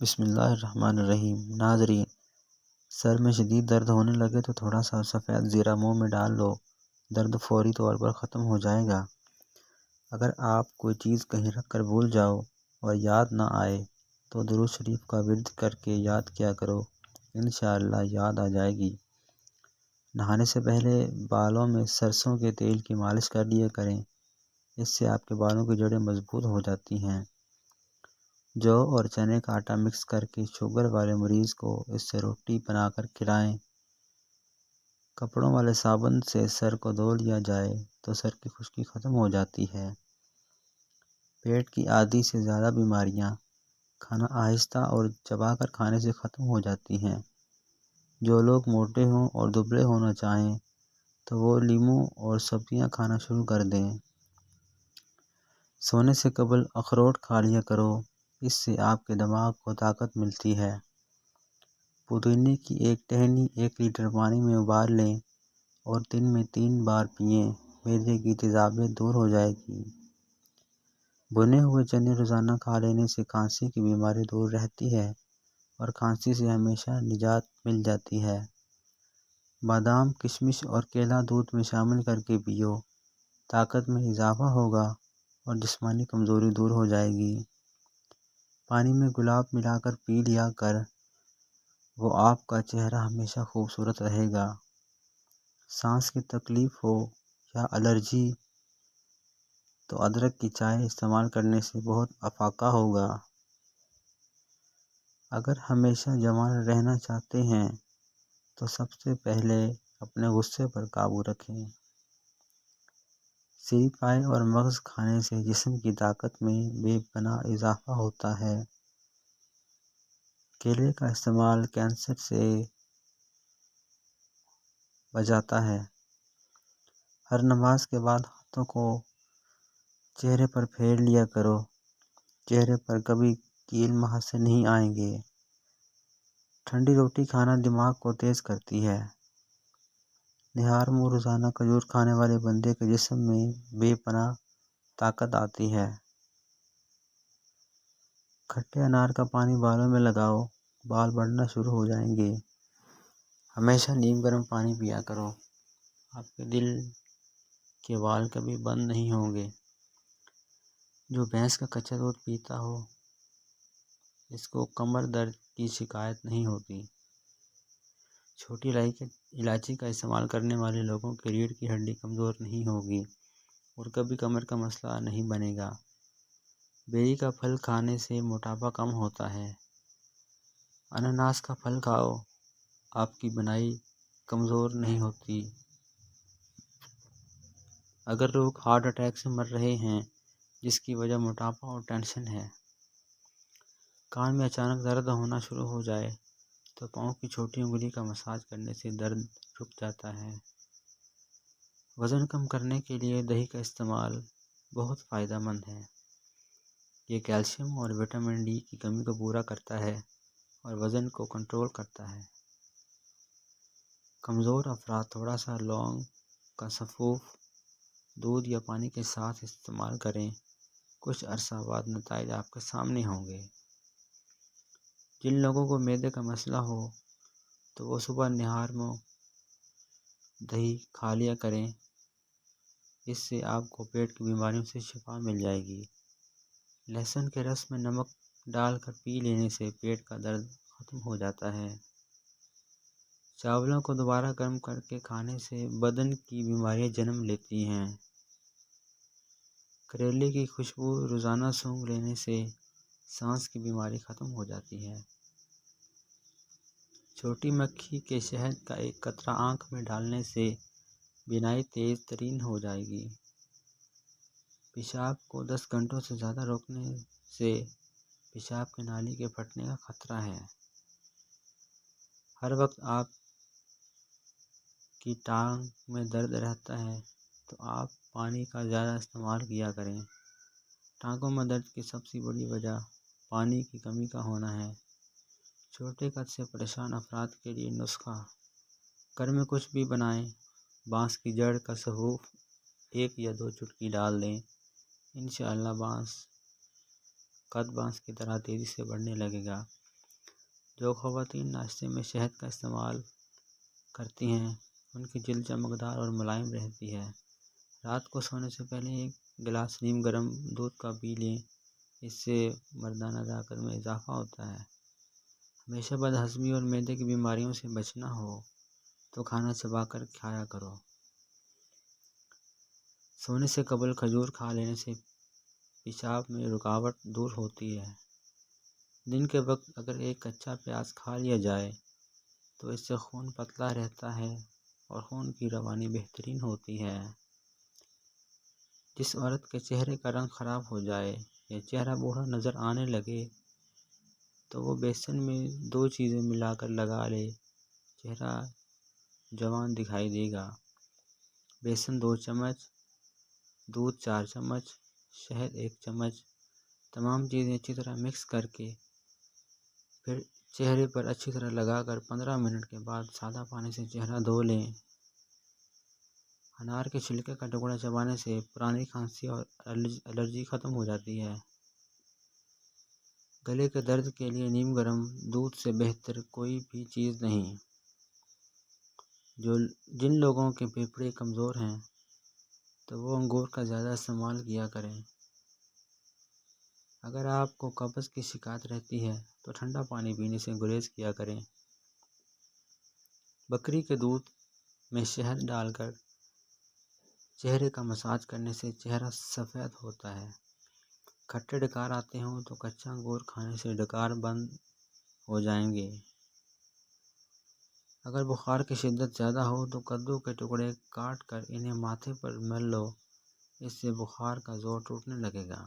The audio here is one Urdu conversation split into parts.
بسم اللہ الرحمن الرحیم۔ ناظرین، سر میں شدید درد ہونے لگے تو تھوڑا سا سفید زیرہ منہ میں ڈال لو، درد فوری طور پر ختم ہو جائے گا۔ اگر آپ کوئی چیز کہیں رکھ کر بھول جاؤ اور یاد نہ آئے تو درود شریف کا ورد کر کے یاد کیا کرو، انشاءاللہ یاد آ جائے گی۔ نہانے سے پہلے بالوں میں سرسوں کے تیل کی مالش کر لیا کریں، اس سے آپ کے بالوں کی جڑیں مضبوط ہو جاتی ہیں۔ جو اور چنے کا آٹا مکس کر کے شوگر والے مریض کو اس سے روٹی بنا کر کھلائیں۔ کپڑوں والے صابن سے سر کو دھو لیا جائے تو سر کی خشکی ختم ہو جاتی ہے۔ پیٹ کی آدھی سے زیادہ بیماریاں کھانا آہستہ اور چبا کر کھانے سے ختم ہو جاتی ہیں۔ جو لوگ موٹے ہوں اور دبلے ہونا چاہیں تو وہ لیموں اور سبزیاں کھانا شروع کر دیں۔ سونے سے قبل اخروٹ کھا لیا کرو، اس سے آپ کے دماغ کو طاقت ملتی ہے۔ پودینے کی ایک ٹہنی 1 لیٹر پانی میں ابال لیں اور دن میں 3 بار پئیں، معدے کی تیزابیت دور ہو جائے گی۔ بھنے ہوئے چنے روزانہ کھا لینے سے کھانسی کی بیماری دور رہتی ہے اور کھانسی سے ہمیشہ نجات مل جاتی ہے۔ بادام، کشمش اور کیلا دودھ میں شامل کر کے پیو، طاقت میں اضافہ ہوگا اور جسمانی کمزوری دور ہو جائے گی۔ پانی میں گلاب ملا کر پی لیا کر، وہ آپ کا چہرہ ہمیشہ خوبصورت رہے گا۔ سانس کی تکلیف ہو یا الرجی تو ادرک کی چائے استعمال کرنے سے بہت افاقہ ہوگا۔ اگر ہمیشہ جوان رہنا چاہتے ہیں تو سب سے پہلے اپنے غصے پر قابو رکھیں۔ سری پائے اور مغز کھانے سے جسم کی طاقت میں بے پناہ اضافہ ہوتا ہے۔ کیلے کا استعمال کینسر سے بچاتا ہے۔ ہر نماز کے بعد ہاتھوں کو چہرے پر پھیر لیا کرو، چہرے پر کبھی کیل مہاسے نہیں آئیں گے۔ ٹھنڈی روٹی کھانا دماغ کو تیز کرتی ہے۔ نہار منہ روزانہ کھجور کھانے والے بندے کے جسم میں بے پناہ طاقت آتی ہے۔ کھٹے انار کا پانی بالوں میں لگاؤ، بال بڑھنا شروع ہو جائیں گے۔ ہمیشہ نیم گرم پانی پیا کرو، آپ کے دل کے بال کبھی بند نہیں ہوں گے۔ جو بھینس کا کچا دودھ پیتا ہو اس کو کمر درد کی شکایت نہیں ہوتی۔ چھوٹی الائچی کا استعمال کرنے والے لوگوں کی ریڑھ کی ہڈی کمزور نہیں ہوگی اور کبھی کمر کا مسئلہ نہیں بنے گا۔ بیری کا پھل کھانے سے موٹاپا کم ہوتا ہے۔ انناس کا پھل کھاؤ، آپ کی بنائی کمزور نہیں ہوتی۔ اگر لوگ ہارٹ اٹیک سے مر رہے ہیں جس کی وجہ موٹاپا اور ٹینشن ہے، کان میں اچانک درد ہونا شروع ہو جائے تو پاؤں کی چھوٹی انگلی کا مساج کرنے سے درد رک جاتا ہے۔ وزن کم کرنے کے لیے دہی کا استعمال بہت فائدہ مند ہے۔ یہ کیلشیم اور وٹامن ڈی کی کمی کو پورا کرتا ہے اور وزن کو کنٹرول کرتا ہے۔ کمزور افراد تھوڑا سا لونگ کا سفوف دودھ یا پانی کے ساتھ استعمال کریں، کچھ عرصہ بعد نتائج آپ کے سامنے ہوں گے۔ جن لوگوں کو معدے کا مسئلہ ہو تو وہ صبح نہار منہ دہی کھا لیا کریں، اس سے آپ کو پیٹ کی بیماریوں سے شفا مل جائے گی۔ لہسن کے رس میں نمک ڈال کر پی لینے سے پیٹ کا درد ختم ہو جاتا ہے۔ چاولوں کو دوبارہ گرم کر کے کھانے سے بدن کی بیماریاں جنم لیتی ہیں۔ کریلے کی خوشبو روزانہ سونگھ لینے سے سانس کی بیماری ختم ہو جاتی ہے۔ چھوٹی مکھی کے شہد کا ایک قطرہ آنکھ میں ڈالنے سے بینائی تیز ترین ہو جائے گی۔ پیشاب کو 10 گھنٹوں سے زیادہ روکنے سے پیشاب کی نالی کے پھٹنے کا خطرہ ہے۔ ہر وقت آپ کی ٹانگ میں درد رہتا ہے تو آپ پانی کا زیادہ استعمال کیا کریں۔ ٹانگوں میں درد کی سب سے بڑی وجہ پانی کی کمی کا ہونا ہے۔ چھوٹے قد سے پریشان افراد کے لیے نسخہ: گھر میں کچھ بھی بنائیں، بانس کی جڑ کا سفوف 1 یا 2 چٹکی ڈال دیں، انشاءاللہ قد بانس کی طرح تیزی سے بڑھنے لگے گا۔ جو خواتین ناشتے میں شہد کا استعمال کرتی ہیں ان کی جلد چمکدار اور ملائم رہتی ہے۔ رات کو سونے سے پہلے ایک گلاس نیم گرم دودھ کا پی لیں، اس سے مردانہ طاقت میں اضافہ ہوتا ہے۔ ہمیشہ بد ہضمی اور معدے کی بیماریوں سے بچنا ہو تو کھانا چبا کر کھایا کرو۔ سونے سے قبل کھجور کھا لینے سے پیشاب میں رکاوٹ دور ہوتی ہے۔ دن کے وقت اگر ایک کچا پیاز کھا لیا جائے تو اس سے خون پتلا رہتا ہے اور خون کی روانی بہترین ہوتی ہے۔ جس عورت کے چہرے کا رنگ خراب ہو جائے یا چہرہ بوڑھا نظر آنے لگے تو وہ بیسن میں 2 چیزیں ملا کر لگا لے، چہرہ جوان دکھائی دے گا۔ بیسن 2 چمچ، دودھ 4 چمچ، شہد 1 چمچ، تمام چیزیں اچھی طرح مکس کر کے پھر چہرے پر اچھی طرح لگا کر 15 منٹ کے بعد سادہ پانی سے چہرہ دھو لیں۔ انار کے چھلکے کا ٹکڑا چبانے سے پرانی کھانسی اور الرجی ختم ہو جاتی ہے۔ گلے کے درد کے لیے نیم گرم دودھ سے بہتر کوئی بھی چیز نہیں۔ جن لوگوں کے پھیپھڑے کمزور ہیں تو وہ انگور کا زیادہ استعمال کیا کریں۔ اگر آپ کو قبض کی شکایت رہتی ہے تو ٹھنڈا پانی پینے سے گریز کیا کریں۔ بکری کے دودھ میں شہد ڈال کر چہرے کا مساج کرنے سے چہرہ سفید ہوتا ہے۔ کھٹے ڈکار آتے ہوں تو کچا انگور کھانے سے ڈکار بند ہو جائیں گے۔ اگر بخار کی شدت زیادہ ہو تو کدو کے ٹکڑے کاٹ کر انہیں ماتھے پر مل لو، اس سے بخار کا زور ٹوٹنے لگے گا۔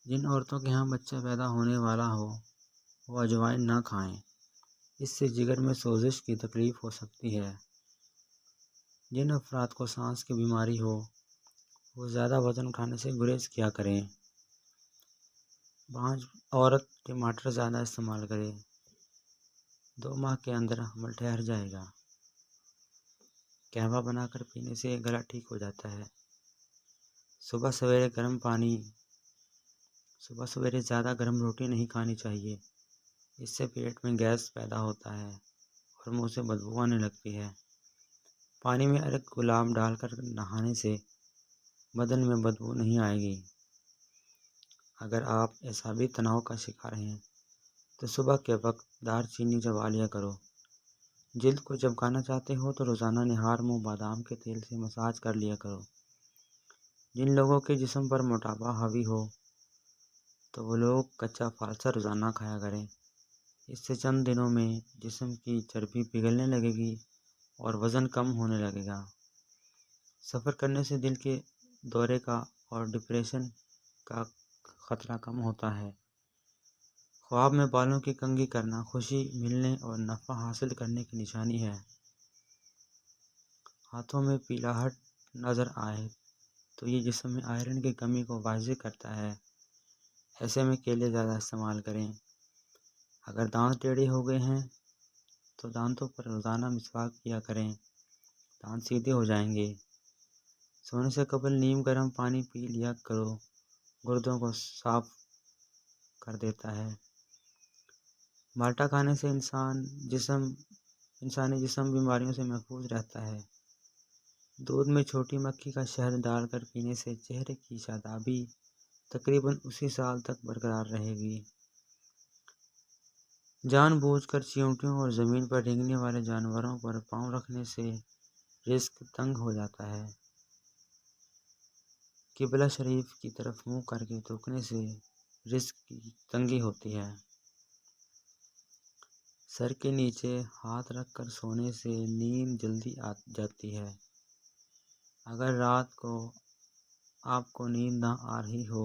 جن عورتوں کے ہاں بچہ پیدا ہونے والا ہو وہ اجوائن نہ کھائیں، اس سے جگر میں سوزش کی تکلیف ہو سکتی ہے۔ جن افراد کو سانس کی بیماری ہو وہ زیادہ وزن اٹھانے سے گریز کیا کریں۔ 5 عورت ٹماٹر زیادہ استعمال کرے، 2 ماہ کے اندر حمل ٹھہر جائے گا۔ قہوہ بنا کر پینے سے گلا ٹھیک ہو جاتا ہے۔ صبح سویرے زیادہ گرم روٹی نہیں کھانی چاہیے، اس سے پیٹ میں گیس پیدا ہوتا ہے اور منہ سے بدبو آنے لگتی ہے۔ پانی میں ارگ گلاب ڈال کر نہانے سے بدن میں بدبو نہیں آئے گی۔ اگر آپ اعصابی تناؤ کا شکار ہیں تو صبح کے وقت دار چینی چبا لیا کرو۔ جلد کو چمکانا چاہتے ہو تو روزانہ نہار منہ بادام کے تیل سے مساج کر لیا کرو۔ جن لوگوں کے جسم پر موٹاپا حاوی ہو تو وہ لوگ کچا فالسا روزانہ کھایا کریں، اس سے چند دنوں میں جسم کی چربی پگھلنے لگے گی اور وزن کم ہونے لگے گا۔ سفر کرنے سے دل کے دورے کا اور ڈپریشن کا خطرہ کم ہوتا ہے۔ خواب میں بالوں کی کنگھی کرنا خوشی ملنے اور نفع حاصل کرنے کی نشانی ہے۔ ہاتھوں میں پیلاہٹ نظر آئے تو یہ جسم میں آئرن کی کمی کو واضح کرتا ہے۔ ایسے میں کیلے زیادہ استعمال کریں۔ اگر دانت ٹیڑھے ہو گئے ہیں تو دانتوں پر روزانہ مسواک کیا کریں، دانت سیدھے ہو جائیں گے۔ سونے سے قبل نیم گرم پانی پی لیا کرو، گردوں کو صاف کر دیتا ہے۔ مالٹا کھانے سے انسانی جسم بیماریوں سے محفوظ رہتا ہے۔ دودھ میں چھوٹی مکھی کا شہد ڈال کر پینے سے چہرے کی شادابی تقریباً اسی سال تک برقرار رہے گی۔ جان بوجھ کر چیونٹیوں اور زمین پر رینگنے والے جانوروں پر پاؤں رکھنے سے رزق تنگ ہو جاتا ہے۔ قبلہ شریف کی طرف منہ کر کے تھوکنے سے رزق کی تنگی ہوتی ہے۔ سر کے نیچے ہاتھ رکھ کر سونے سے نیند جلدی آ جاتی ہے۔ اگر رات کو آپ کو نیند نہ آ رہی ہو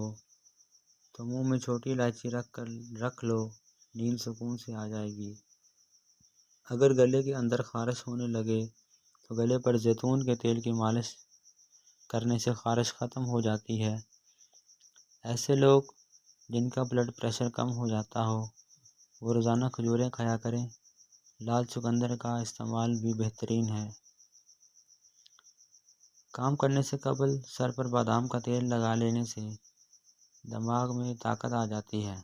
تو منہ میں چھوٹی الائچی رکھ لو، نیند سکون سے آ جائے گی۔ اگر گلے کے اندر خارش ہونے لگے تو گلے پر زیتون کے تیل کی مالش کرنے سے خارش ختم ہو جاتی ہے۔ ایسے لوگ جن کا بلڈ پریشر کم ہو جاتا ہو وہ روزانہ کھجوریں کھایا کریں۔ لال چقندر کا استعمال بھی بہترین ہے۔ کام کرنے سے قبل سر پر بادام کا تیل لگا لینے سے دماغ میں طاقت آ جاتی ہے۔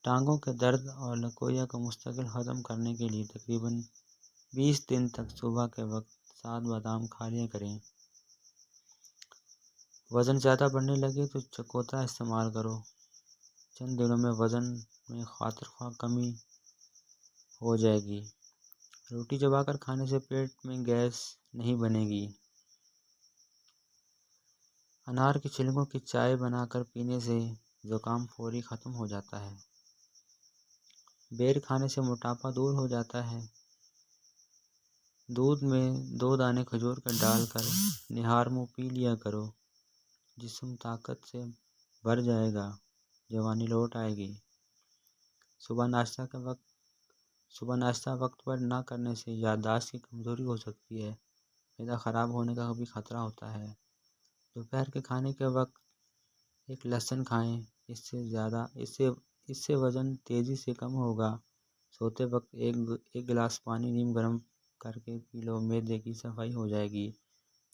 ٹانگوں کے درد اور لکویا کو مستقل ختم کرنے کے لیے تقریباً 20 دن تک صبح کے وقت 7 بادام کھا لیا کریں۔ وزن زیادہ بڑھنے لگے تو چکوتا استعمال کرو۔ چند دنوں میں وزن میں خاطر خواہ کمی ہو جائے گی۔ روٹی چبا کر کھانے سے پیٹ میں گیس نہیں بنے گی۔ انار کے چھلکوں کی چائے بنا کر پینے سے زکام فوری ختم ہو جاتا ہے۔ بیر کھانے سے موٹاپا دور ہو جاتا ہے۔ دودھ میں 2 دانے کھجور کا ڈال کر نہار منہ پی لیا کرو۔ جسم طاقت سے بھر جائے گا، جوانی لوٹ آئے گی۔ صبح ناشتہ وقت پر نہ کرنے سے یادداشت کی کمزوری ہو سکتی ہے، معدہ خراب ہونے کا بھی خطرہ ہوتا ہے۔ دوپہر کے کھانے کے وقت ایک لہسن کھائیں، اس سے وزن تیزی سے کم ہوگا۔ سوتے وقت ایک گلاس پانی نیم گرم کر کے پی لو، معدے کی صفائی ہو جائے گی۔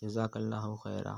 جزاک اللہ خیرہ۔